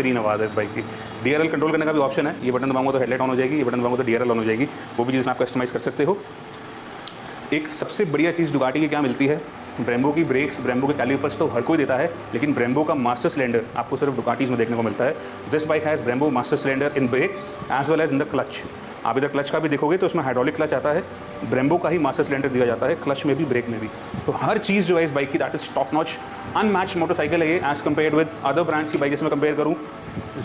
बेहतरीन आवाज़ है इस बाइक की। DRL कंट्रोल करने का भी ऑप्शन है, ये बटन दबाऊंगा तो हेडलाइट ऑन हो जाएगी, ये बटन दबाऊंगा तो DRL ऑन हो जाएगी, वो भी चीज़ आप कस्टमाइज़ कर सकते हो। एक सबसे बढ़िया चीज़ डुकाटी की क्या मिलती है, ब्रेम्बो की ब्रेक्स, ब्रेम्बो के कैलिपर्स तो हर कोई देता है, लेकिन ब्रेम्बो का मास्टर सिलेंडर आपको सिर्फ डुकाटीज में देखने को मिलता है। This bike has Brembo master cylinder in brake as well as in the clutch. आप इधर क्लच का भी देखोगे तो उसमें हाइड्रोलिक क्लच आता है, ब्रेम्बो का ही मास्टर सिलेंडर दिया जाता है, क्लच में भी ब्रेक में भी। तो हर चीज़ जो है इस बाइक की that is top notch, unmatched motorcycle है ये as compare with other brands की बाइक। जैसे मैं कंपेयर करूँ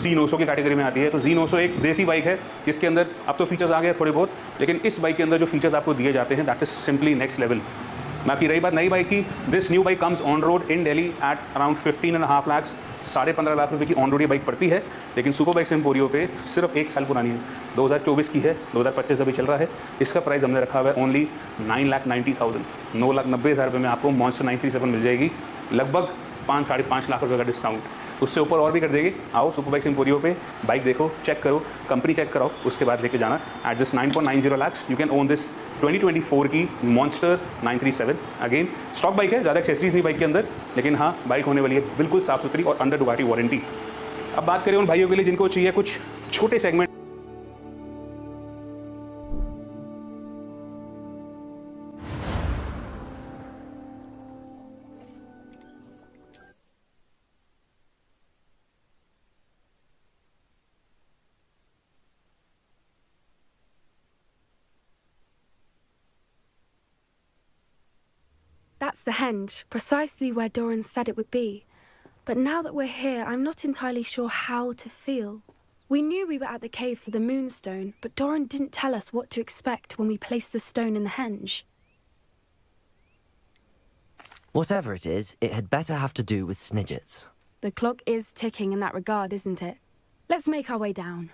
Z900 की कैटेगरी में आती है, तो Z900 एक देसी बाइक है जिसके अंदर अब तो फीचर्स आ गए थोड़े बहुत, लेकिन इस बाइक के अंदर जो फीचर्स आपको दिए जाते हैं that is simply next level. बाकी रही बात नई बाइक की, this new bike comes on road in Delhi at around 15.5 lakh, 15.5 lakh रुपए की ऑन रोड ये बाइक पड़ती है, लेकिन सुपर बाइक्स एम्पोरियो पे सिर्फ 1 साल पुरानी है, 2024 की है, 2025 अभी चल रहा है। इसका प्राइस हमने रखा हुआ है ओनली 9,90,000, 9,90,000 रुपये में आपको मॉन्स्टर 937 मिल जाएगी, लगभग 5-5.5 लाख रुपये का डिस्काउंट, उससे ऊपर और भी कर देंगे। आओ सुपर बाइक्स एम्पोरियो पे बाइक देखो, चेक करो, कंपनी चेक कराओ, उसके बाद लेके जाना। At just 9.90 lakh you can own this 2024 की मॉन्स्टर 937। अगेन स्टॉक बाइक है, ज़्यादा एक्सेसरीज नहीं बाइक के अंदर, लेकिन हाँ बाइक होने वाली है बिल्कुल साफ़ सुथरी और अंडर डुकाटी वारंटी। अब बात करें उन भाइयों के लिए जिनको चाहिए कुछ छोटे segment. That's the henge, precisely where Doran said it would be. But now that we're here, I'm not entirely sure how to feel. We knew we were at the cave for the moonstone, but Doran didn't tell us what to expect when we placed the stone in the henge. Whatever it is, it had better have to do with Snidgets. The clock is ticking in that regard, isn't it? Let's make our way down.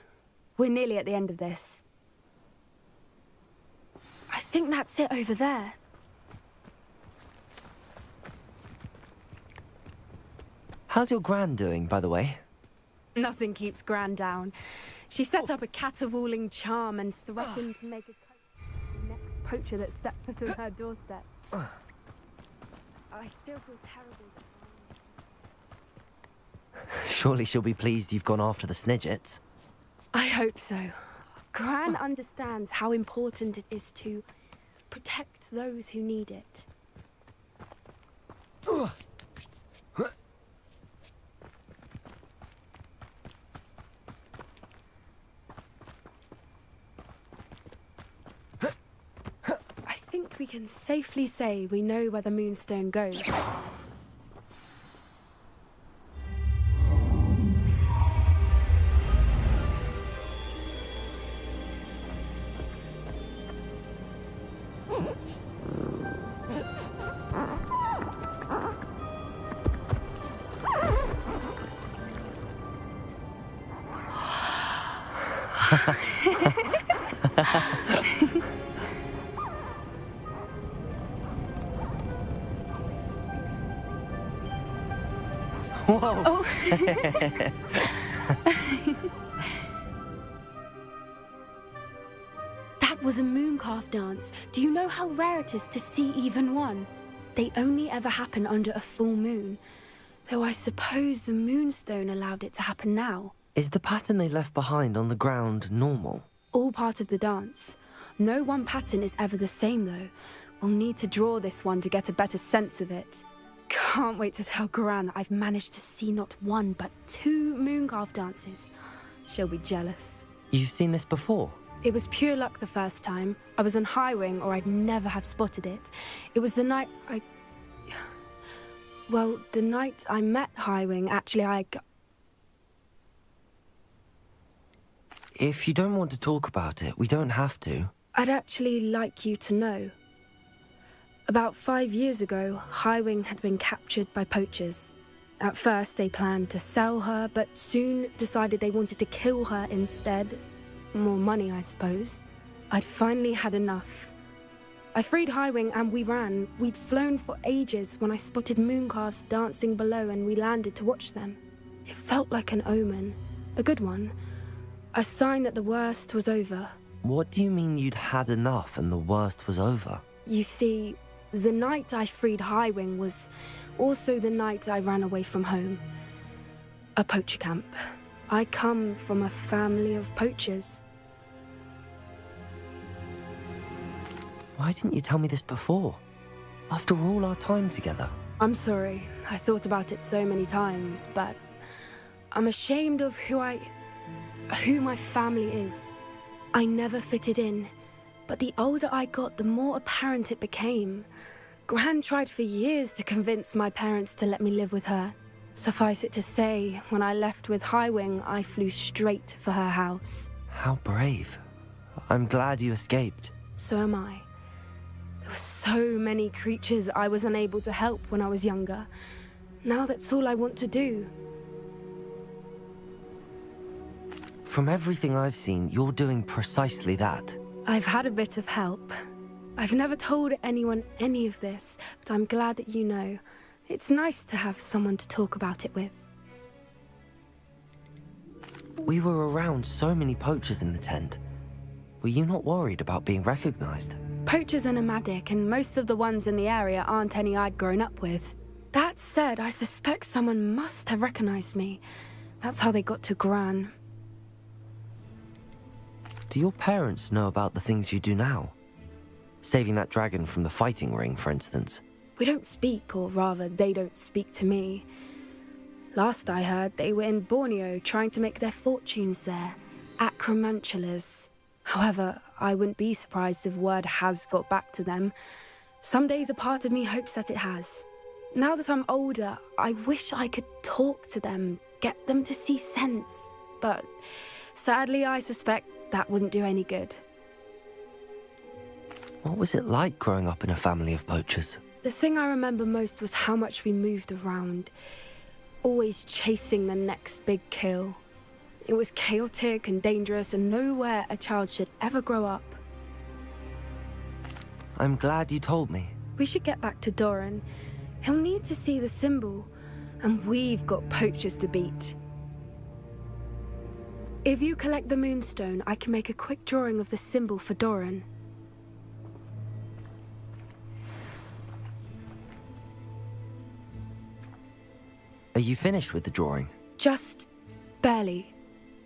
We're nearly at the end of this. I think that's it over there. How's your gran doing, by the way? Nothing keeps Gran down. She set up a caterwauling charm and threatened to make a the next poacher that steps foot on her doorstep. I still feel terrible. Surely she'll be pleased you've gone after the Snidgets. I hope so. Gran understands how important it is to protect those who need it. I think we can safely say we know where the moonstone goes. Whoa! Oh. That was a mooncalf dance. Do you know how rare it is to see even one? They only ever happen under a full moon. Though I suppose the moonstone allowed it to happen now. Is the pattern they left behind on the ground normal? All part of the dance. No one pattern is ever the same though. We'll need to draw this one to get a better sense of it. Can't wait to tell Gran that I've managed to see not one but 2 mooncalf dances. She'll be jealous. You've seen this before? It was pure luck the first time. I was on Highwing or I'd never have spotted it. It was the night Well, the night I met Highwing, actually If you don't want to talk about it, we don't have to. I'd actually like you to know. About 5 years ago, Highwing had been captured by poachers. At first, they planned to sell her, but soon decided they wanted to kill her instead. More money, I suppose. I'd finally had enough. I freed Highwing and we ran. We'd flown for ages when I spotted mooncalves dancing below and we landed to watch them. It felt like an omen. A good one. A sign that the worst was over. What do you mean you'd had enough and the worst was over? You see, the night I freed Highwing was also the night I ran away from home. A poacher camp. I come from a family of poachers. Why didn't you tell me this before? After all our time together. I'm sorry. I thought about it so many times, but I'm ashamed of who my family is. I never fitted in, but the older I got, the more apparent it became. Gran tried for years to convince my parents to let me live with her. Suffice it to say, when I left with Highwing, I flew straight for her house. How brave. I'm glad you escaped. So am I. There were so many creatures I was unable to help when I was younger. Now that's all I want to do. From everything I've seen, you're doing precisely that. I've had a bit of help. I've never told anyone any of this, but I'm glad that you know. It's nice to have someone to talk about it with. We were around so many poachers in the tent. Were you not worried about being recognized? Poachers are nomadic, and most of the ones in the area aren't any I'd grown up with. That said, I suspect someone must have recognized me. That's how they got to Gran. Do your parents know about the things you do now? Saving that dragon from the fighting ring, for instance. We don't speak, or rather, they don't speak to me. Last I heard, they were in Borneo trying to make their fortunes there. Acromantulas. However, I wouldn't be surprised if word has got back to them. Some days a part of me hopes that it has. Now that I'm older, I wish I could talk to them, get them to see sense. But sadly, I suspect that wouldn't do any good. What was it like growing up in a family of poachers? The thing I remember most was how much we moved around, always chasing the next big kill. It was chaotic and dangerous, and nowhere a child should ever grow up. I'm glad you told me. We should get back to Doran. He'll need to see the symbol, and we've got poachers to beat. If you collect the moonstone, I can make a quick drawing of the symbol for Doran. Are you finished with the drawing? Just barely.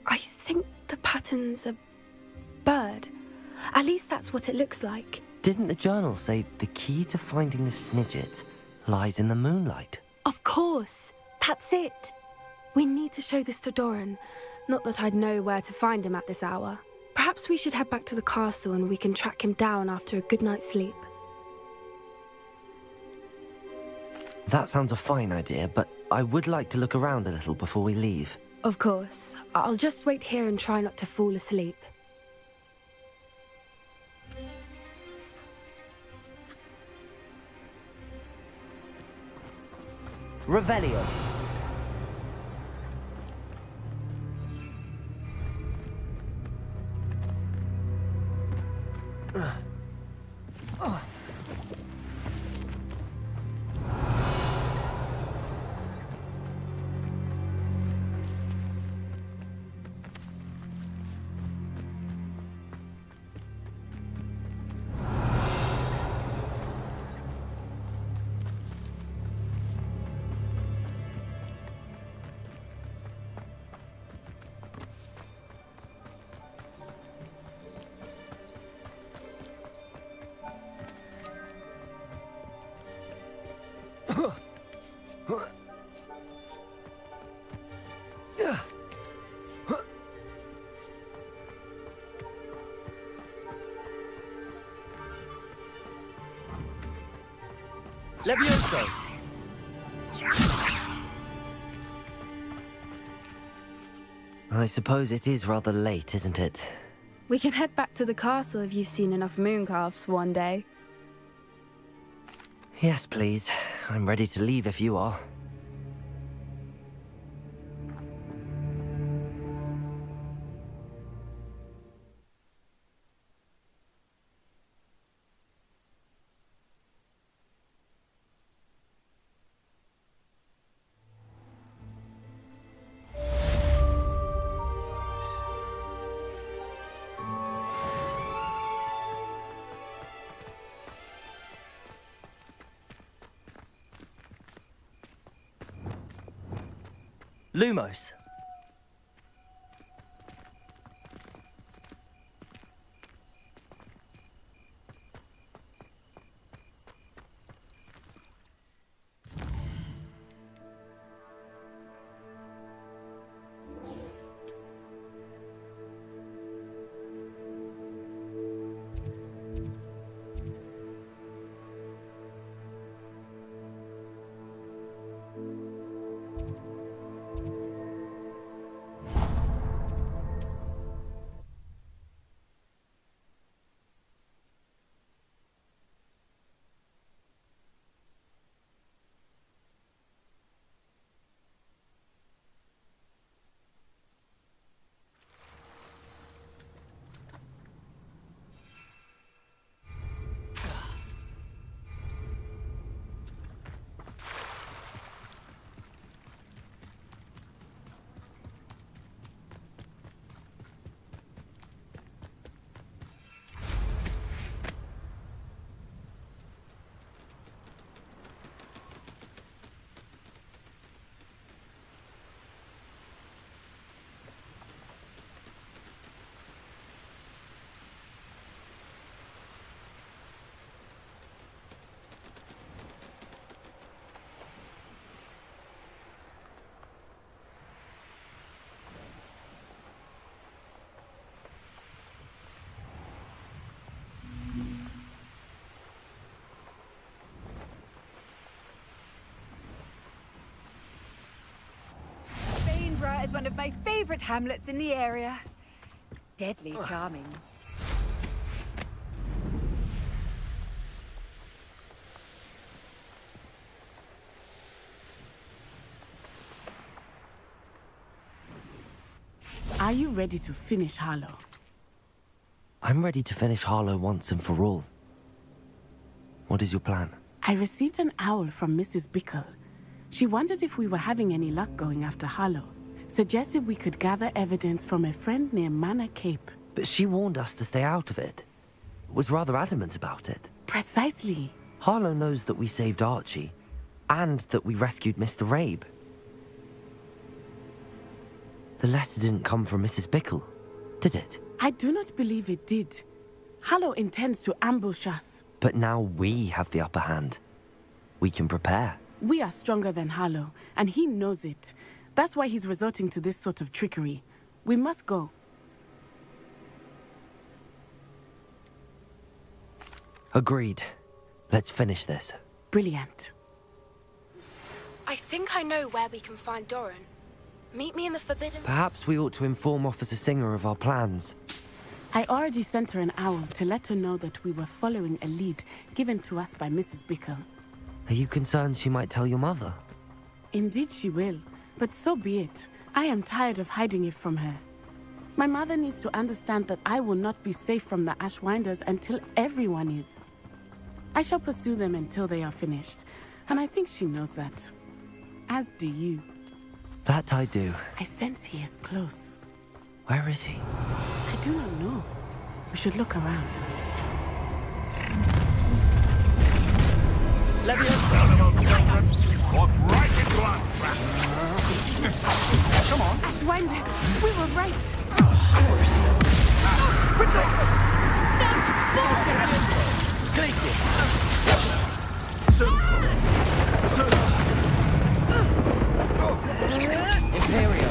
I think the pattern's a bird. At least that's what it looks like. Didn't the journal say the key to finding the Snidget lies in the moonlight? Of course. That's it. We need to show this to Doran. Not that I'd know where to find him at this hour. Perhaps we should head back to the castle and we can track him down after a good night's sleep. That sounds a fine idea, but I would like to look around a little before we leave. Of course. I'll just wait here and try not to fall asleep. Revelio. Leviosa! I suppose it is rather late, isn't it? We can head back to the castle if you've seen enough mooncalves one day. Yes, please. I'm ready to leave if you are. Lumos. one of my favorite hamlets in the area. Deadly charming. Are you ready to finish Harlow? I'm ready to finish Harlow once and for all. What is your plan? I received an owl from Mrs. Bickle. She wondered if we were having any luck going after Harlow. Suggested we could gather evidence from a friend near Manor Cape. But she warned us to stay out of it. Was rather adamant about it. Precisely. Harlow knows that we saved Archie, and that we rescued Mr. Rabe. The letter didn't come from Mrs. Bickle, did it? I do not believe it did. Harlow intends to ambush us. But now we have the upper hand. We can prepare. We are stronger than Harlow, and he knows it. That's why he's resorting to this sort of trickery. We must go. Agreed. Let's finish this. Brilliant. I think I know where we can find Doran. Meet me in the Forbidden... Perhaps we ought to inform Officer Singer of our plans. I already sent her an owl to let her know that we were following a lead given to us by Mrs. Bickle. Are you concerned she might tell your mother? Indeed she will, but so be it. I am tired of hiding it from her. My mother needs to understand that I will not be safe from the Ashwinders until everyone is. I shall pursue them until they are finished, and I think she knows that. As do you. That I do. I sense he is close. Where is he? I do not know. We should look around. Leviosa! Walk right into our trap. Come on. Ashwinders! We were right! Glacius! Imperio!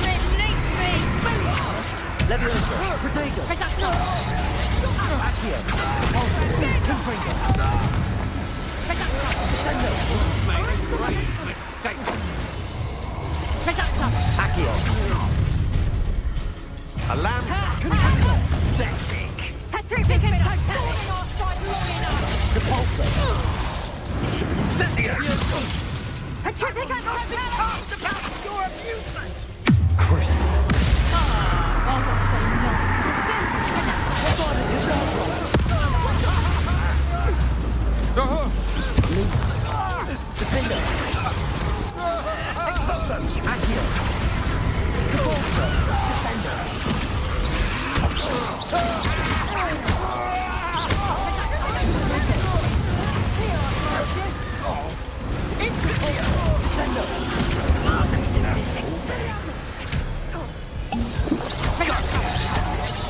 Release me! Leviosa! Protego! Accio! Repulsor! Confringo! Descendo! Great mistake. Accio! Alarm. Pathetic! Petrific and falling off side long enough! Repulsor! Incendia. Petrific and Cast about your amusement. Cruising. almost enough. Defender! Expulso! Accio! Repulsor! Descender! Incendio! Descendo!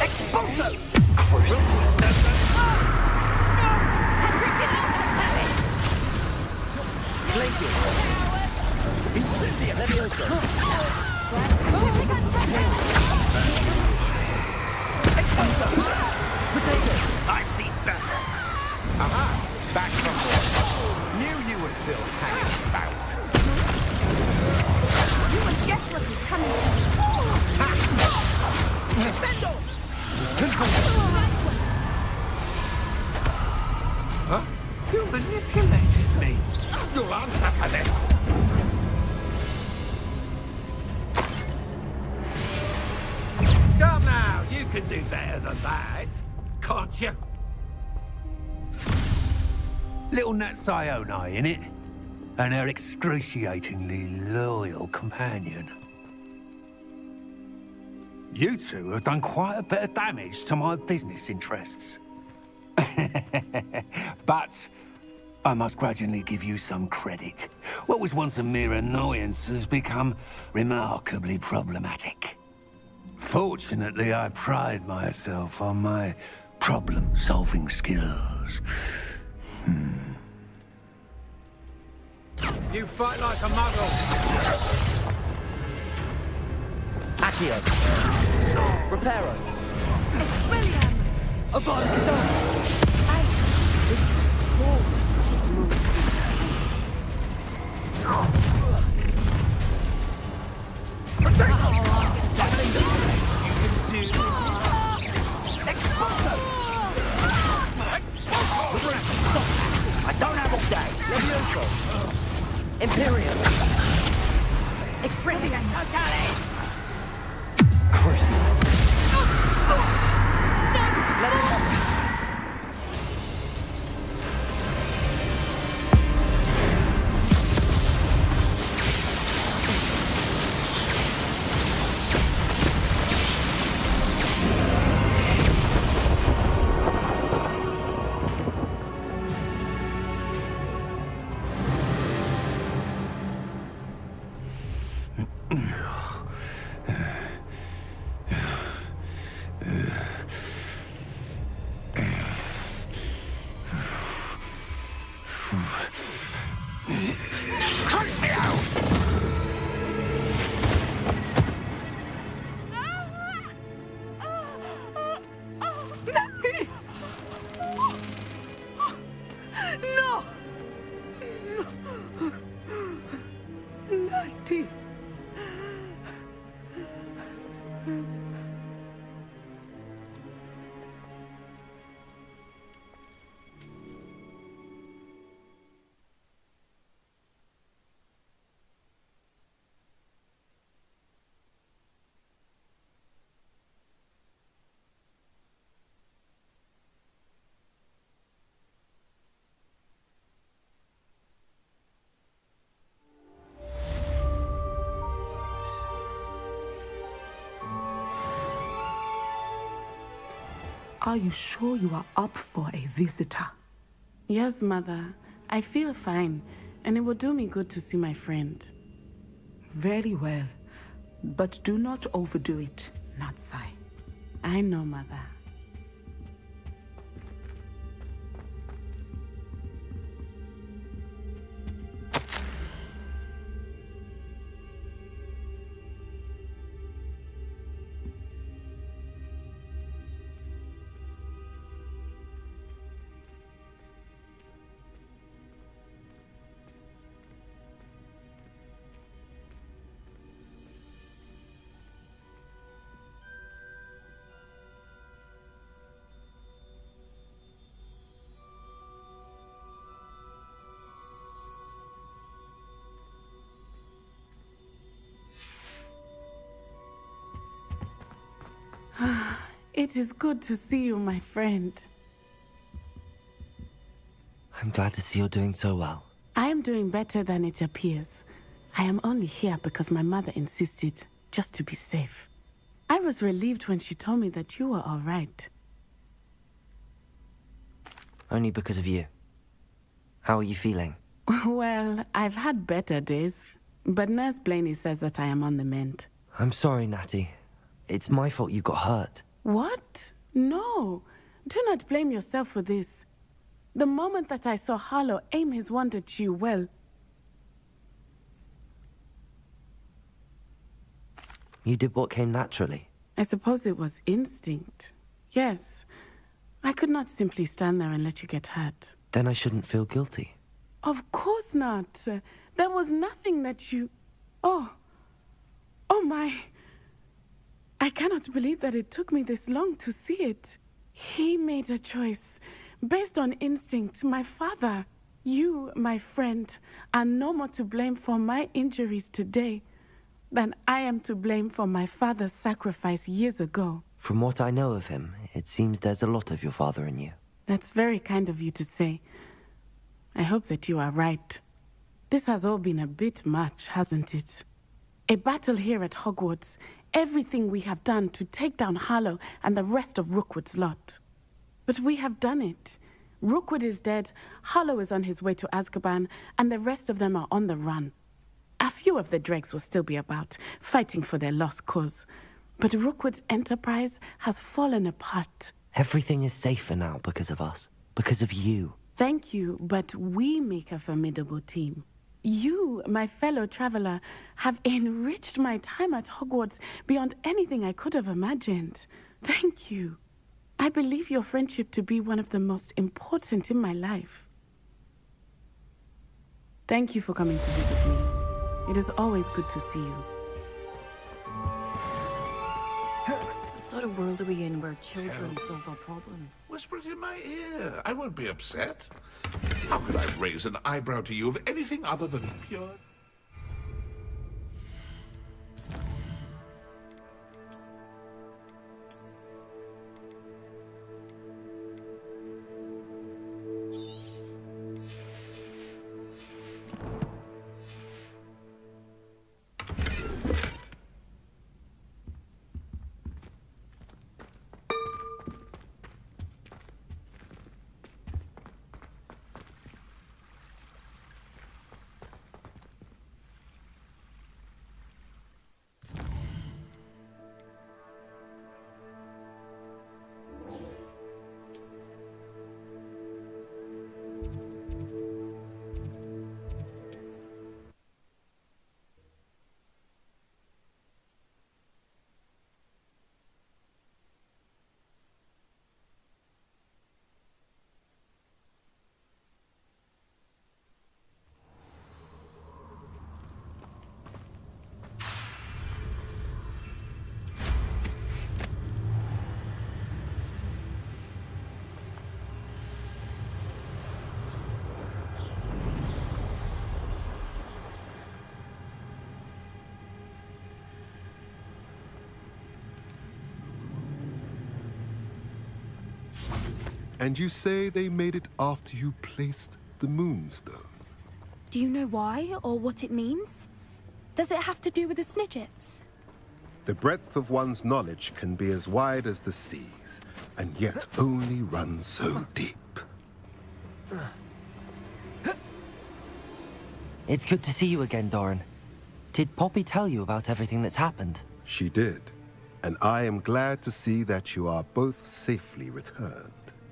Expulso! Cruising! Glacius! Incendia! Leviosa! Expulso! Potato! I've seen better. Aha! Back from war. Knew you were still hanging about. You will guess what is coming. Defendo! Huh? You manipulated me. You'll answer for this. Come now, you can do better than that, can't you? Little Nat Sione, innit? And her excruciatingly loyal companion. You two have done quite a bit of damage to my business interests. But I must grudgingly give you some credit. What was once a mere annoyance has become remarkably problematic. Fortunately, I pride myself on my problem-solving skills. You fight like a muggle. Accio! Reparo! Expelliarmus! Above stone! This cold is moving. Protect! Imperium. Extreme. Crucial. Leviosa. Natty! No! Natty! Are you sure you are up for a visitor? Yes, Mother. I feel fine, and it will do me good to see my friend. Very well. But do not overdo it, Natsai. I know, Mother. It is good to see you, my friend. I'm glad to see you're doing so well. I am doing better than it appears. I am only here because my mother insisted, just to be safe. I was relieved when she told me that you were all right. Only because of you. How are you feeling? Well, I've had better days, but Nurse Blaney says that I am on the mend. I'm sorry, Natty. It's my fault you got hurt. What? No. Do not blame yourself for this. The moment that I saw Harlow aim his wand at you, well... You did what came naturally. I suppose it was instinct. Yes. I could not simply stand there and let you get hurt. Then I shouldn't feel guilty. Of course not. There was nothing that you... Oh. Oh my... I cannot believe that it took me this long to see it. He made a choice. Based on instinct, my father, you, my friend, are no more to blame for my injuries today than I am to blame for my father's sacrifice years ago. From what I know of him, it seems there's a lot of your father in you. That's very kind of you to say. I hope that you are right. This has all been a bit much, hasn't it? A battle here at Hogwarts, everything we have done to take down Harlow and the rest of Rookwood's lot. But we have done it. Rookwood is dead, Harlow is on his way to Azkaban, and the rest of them are on the run. A few of the dregs will still be about, fighting for their lost cause. But Rookwood's enterprise has fallen apart. Everything is safer now because of us. Because of you. Thank you, but we make a formidable team. You, my fellow traveler, have enriched my time at Hogwarts beyond anything I could have imagined. Thank you. I believe your friendship to be one of the most important in my life. Thank you for coming to visit me. It is always good to see you. sort of world are we in where children solve our problems? Whisper it in my ear. I won't be upset. How could I raise an eyebrow to you of anything other than pure... And you say they made it after you placed the moonstone? Do you know why or what it means? Does it have to do with the Snidgets? The breadth of one's knowledge can be as wide as the seas, and yet only run so deep. It's good to see you again, Doran. Did Poppy tell you about everything that's happened? She did, and I am glad to see that you are both safely returned.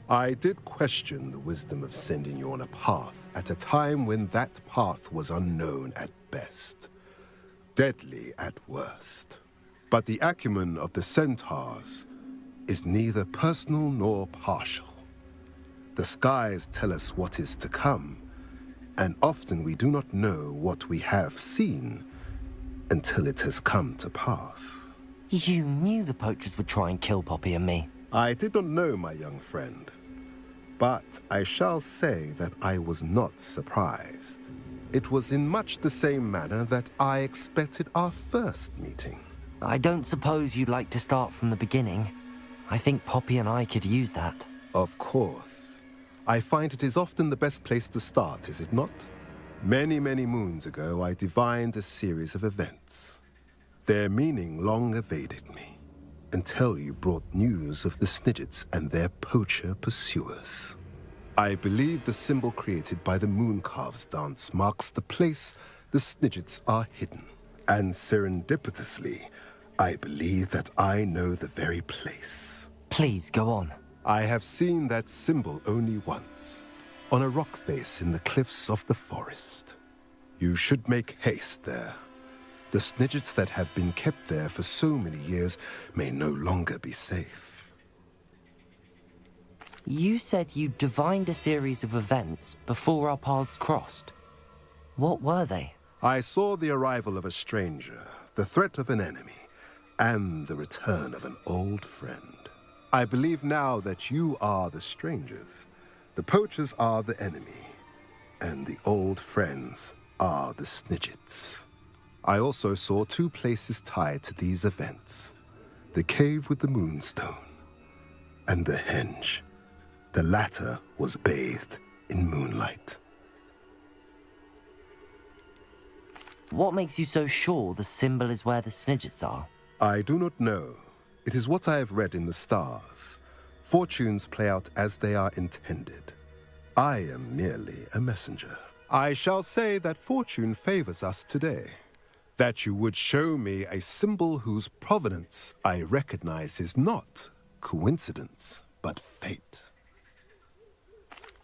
I did question the wisdom of sending you on a path at a time when that path was unknown at best, deadly at worst. But the acumen of the centaurs is neither personal nor partial. The skies tell us what is to come, and often we do not know what we have seen until it has come to pass. You knew the poachers would try and kill Poppy and me. I did not know, my young friend. But I shall say that I was not surprised. It was in much the same manner that I expected our first meeting. I don't suppose you'd like to start from the beginning. I think Poppy and I could use that. Of course. I find it is often the best place to start, is it not? Many, many moons ago, I divined a series of events. Their meaning long evaded me, until you brought news of the Snidgets and their poacher pursuers. I believe the symbol created by the Mooncalves dance marks the place the Snidgets are hidden. And serendipitously, I believe that I know the very place. Please, go on. I have seen that symbol only once, on a rock face in the cliffs of the forest. You should make haste there. The Snidgets that have been kept there for so many years may no longer be safe. You said you divined a series of events before our paths crossed. What were they? I saw the arrival of a stranger, the threat of an enemy, and the return of an old friend. I believe now that you are the strangers. The poachers are the enemy, and the old friends are the Snidgets. I also saw two places tied to these events. The cave with the moonstone, and the henge. The latter was bathed in moonlight. What makes you so sure the symbol is where the Snidgets are? I do not know. It is what I have read in the stars. Fortunes play out as they are intended. I am merely a messenger. I shall say that fortune favors us today. That you would show me a symbol whose provenance I recognize is not coincidence, but fate.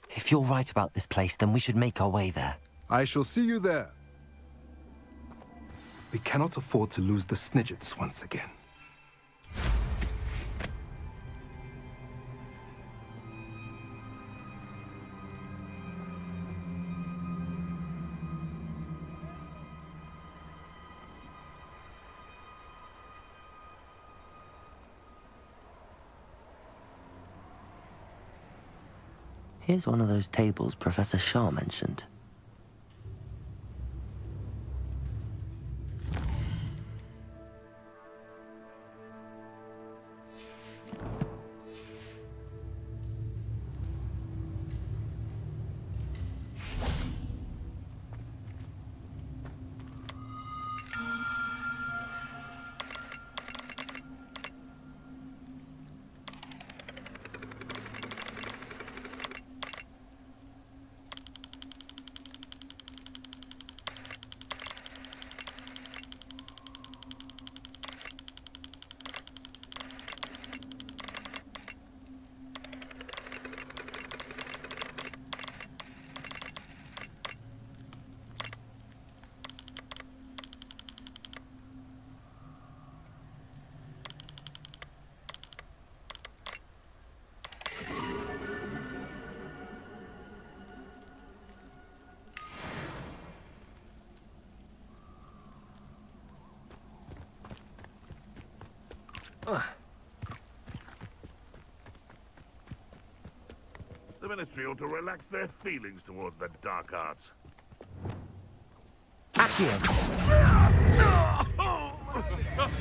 If you're right about this place, then we should make our way there. I shall see you there. We cannot afford to lose the Snidgets once again. Here's one of those tables Professor Shah mentioned. The Ministry ought to relax their feelings towards the dark arts. Accio.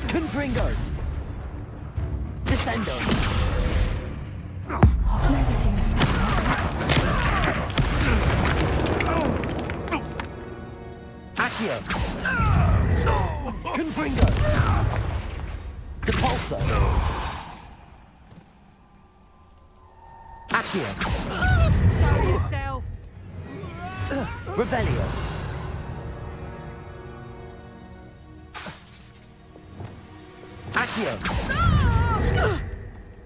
Confringo. Descendo. Accio. Confringo. Depulso. Accio. Show yourself. Revelio. Accio.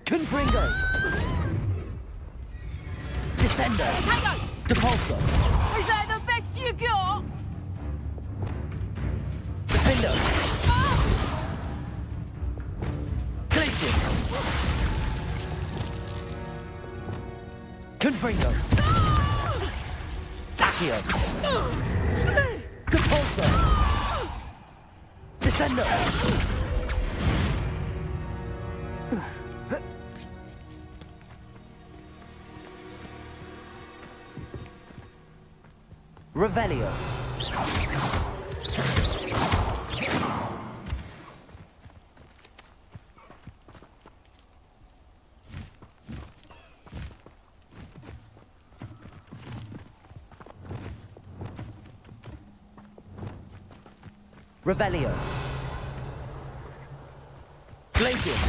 Confringo. Descendo. Depulso. Is that the best you got? Defendo. Glacius. Confringo. Accio. Depulso. Descendo. Revelio. Revelio. Glacius.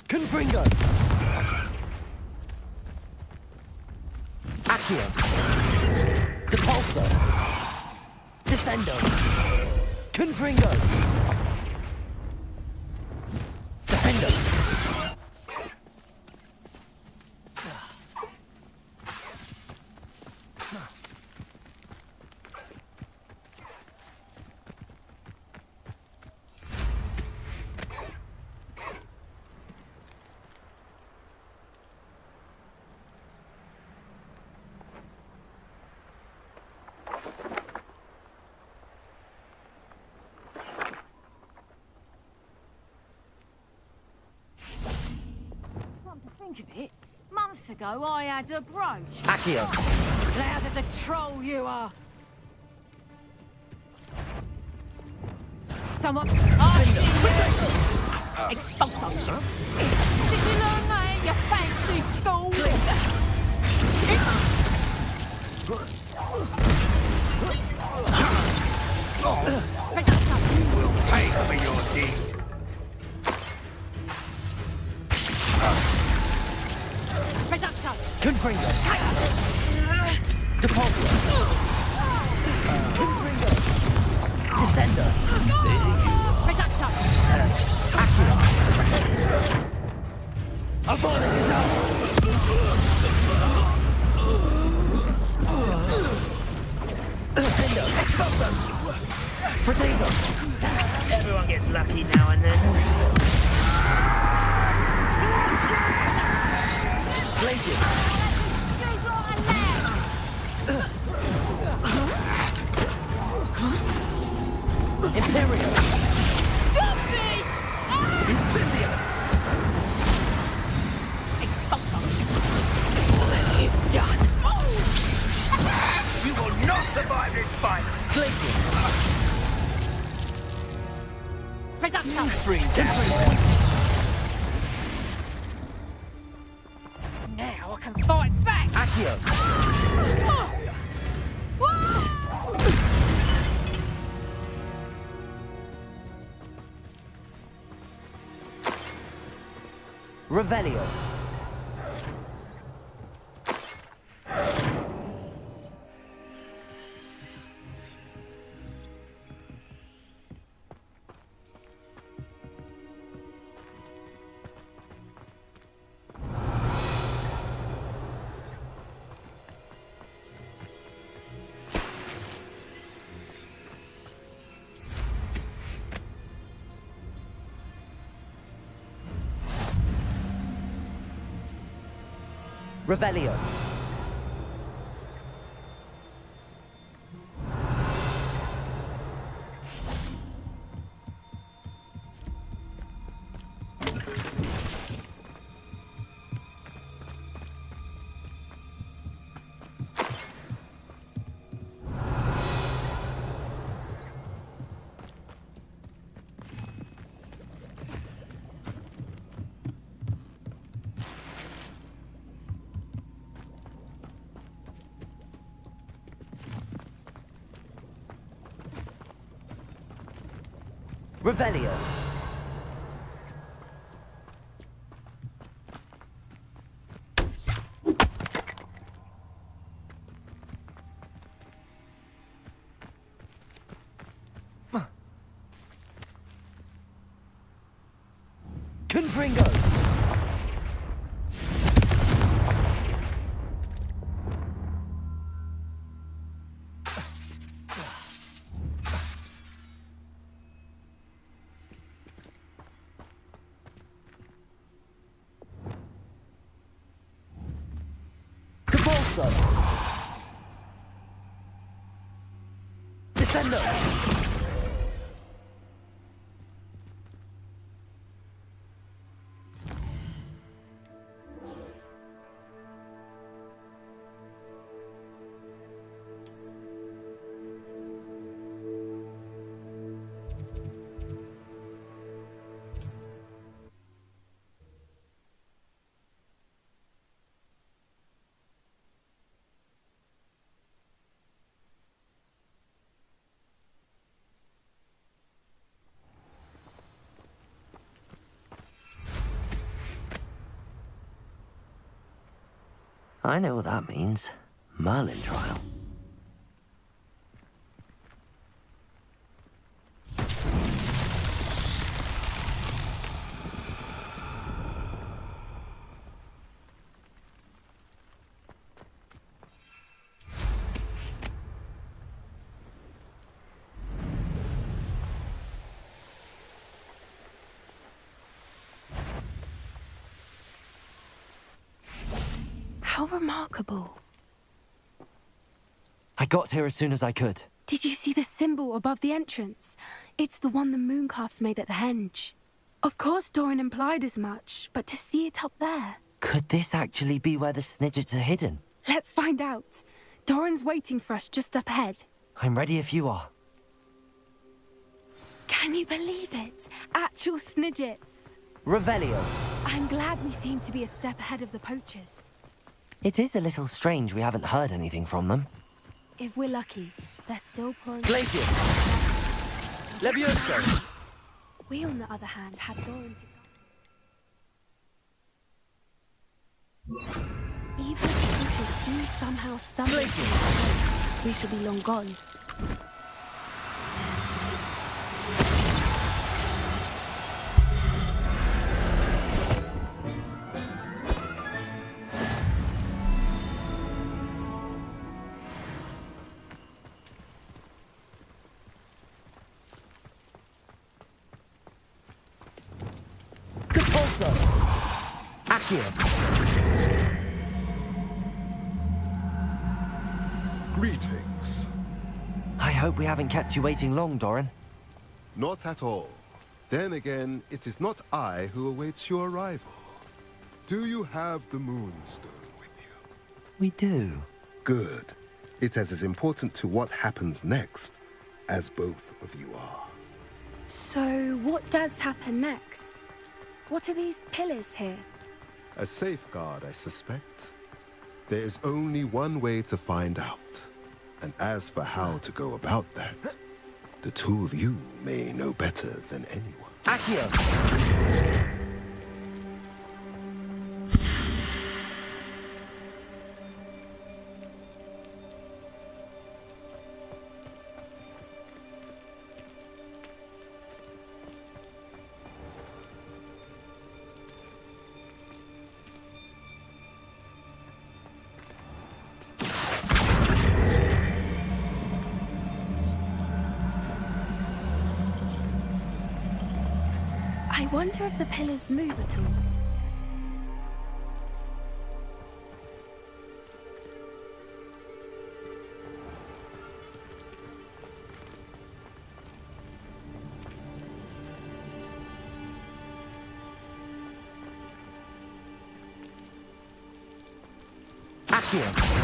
Confringo. Accio. Depulso. Descendo. Confringo. Defendo. Think of it. Months ago, I had a brooch. Accio. Loud as a troll you are. Someone. Expulso. Did you learn that in your fancy school? You will pay for your deed. Confringo. Depulso. Confringo. Descendo. Reducto. Accio. Avoid it now. Defendo. Expulso. Protego. Everyone gets lucky now and then. Glacius. can fight back! Accio! Revelio. Revelio. Revelio. Confringo. Descendo! I know what that means. Merlin trial. How remarkable. I got here as soon as I could. Did you see the symbol above the entrance? It's the one the mooncalfs made at the henge. Of course Doran implied as much, but to see it up there... Could this actually be where the Snidgets are hidden? Let's find out. Doran's waiting for us just up ahead. I'm ready if you are. Can you believe it? Actual Snidgets. Revelio. I'm glad we seem to be a step ahead of the poachers. It is a little strange we haven't heard anything from them. If we're lucky, they're still pouring... Glacius! Leviosa! We, on the other hand, had Doran to... Even if the poachers do somehow stumble... We should be long gone. Greetings. I hope we haven't kept you waiting long, Doran. Not at all. Then again, it is not I who awaits your arrival. Do you have the Moonstone with you? We do. Good. It is as important to what happens next as both of you are. So, what does happen next? What are these pillars here? A safeguard, I suspect. There is only one way to find out. And as for how to go about that, the two of you may know better than anyone. Accio! I wonder if the pillars move at all. Accio!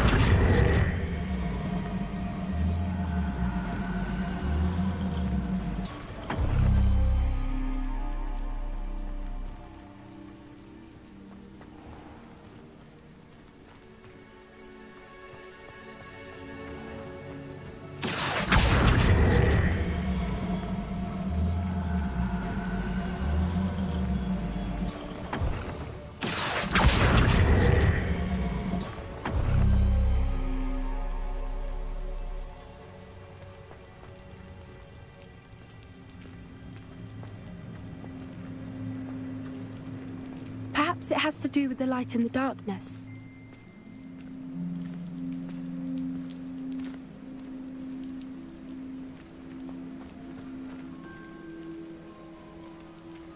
Perhaps it has to do with the light in the darkness.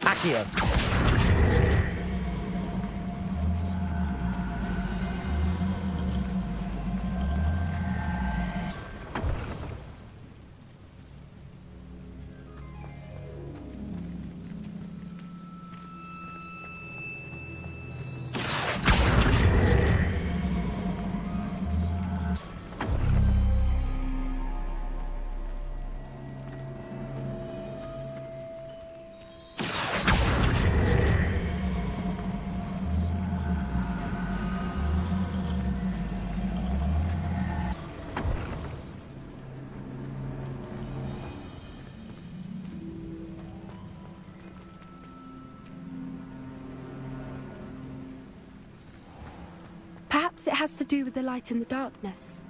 Accio! Perhaps it has to do with the light in the darkness.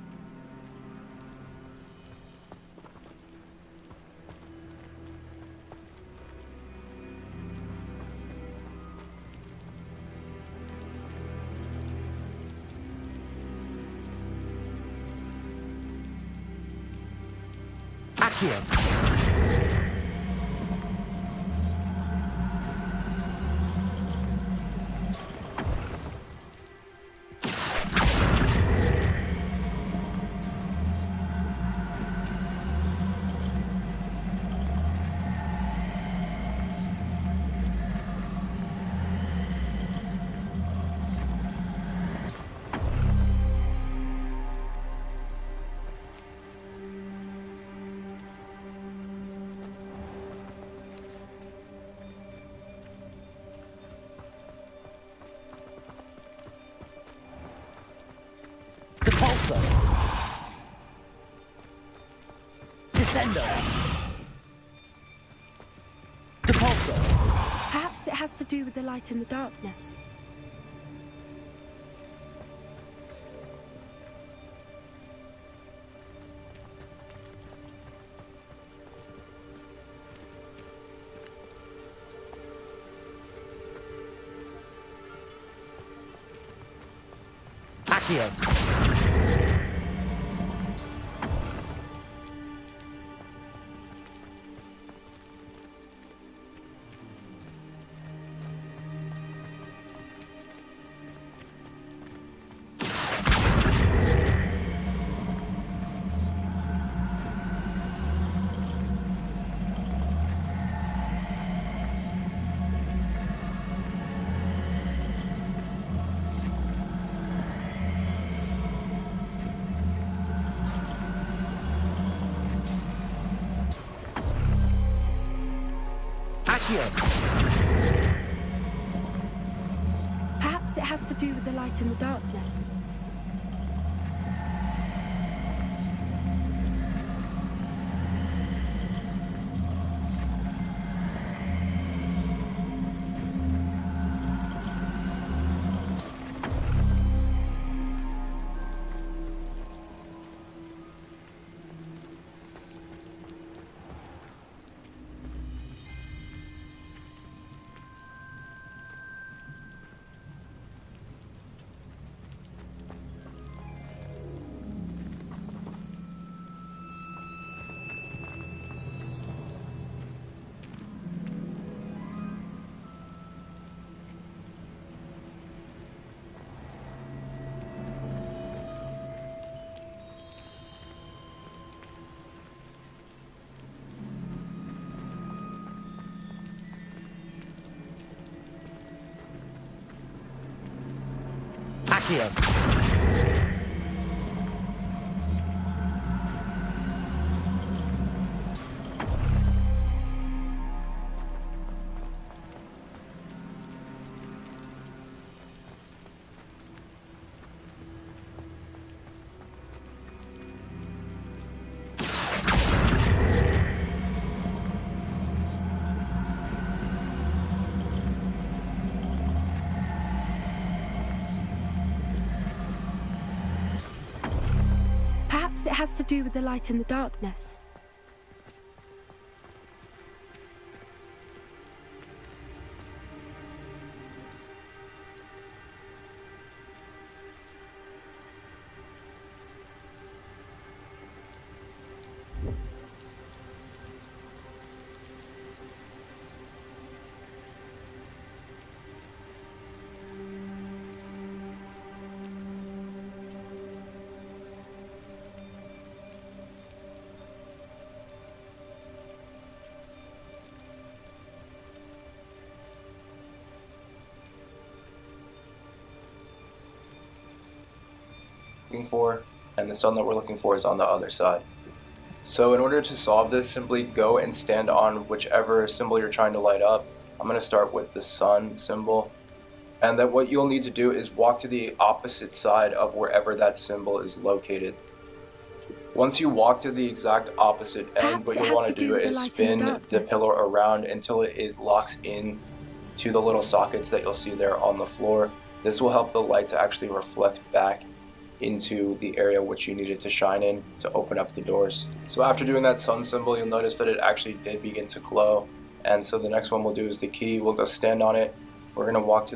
Accio! Depulso! Descendo! Depulso! Perhaps it has to do with the light in the darkness. Accio! Perhaps it has to do with the light in the darkness. Accio. Perhaps it has to do with the light in the darkness. Looking for, and the sun that we're looking for is on the other side. So in order to solve this, simply go and stand on whichever symbol you're trying to light up. I'm going to start with the sun symbol, and then what you'll need to do is walk to the opposite side of wherever that symbol is located. Once you walk to the exact opposite end, what you'll want to do is spin the pillar around until it locks in to the little sockets that you'll see there on the floor. This will help the light to actually reflect back into the area which you needed to shine in to open up the doors. So after doing that sun symbol, you'll notice that it actually did begin to glow. And so the next one we'll do is the key. We'll go stand on it. We're going to walk to the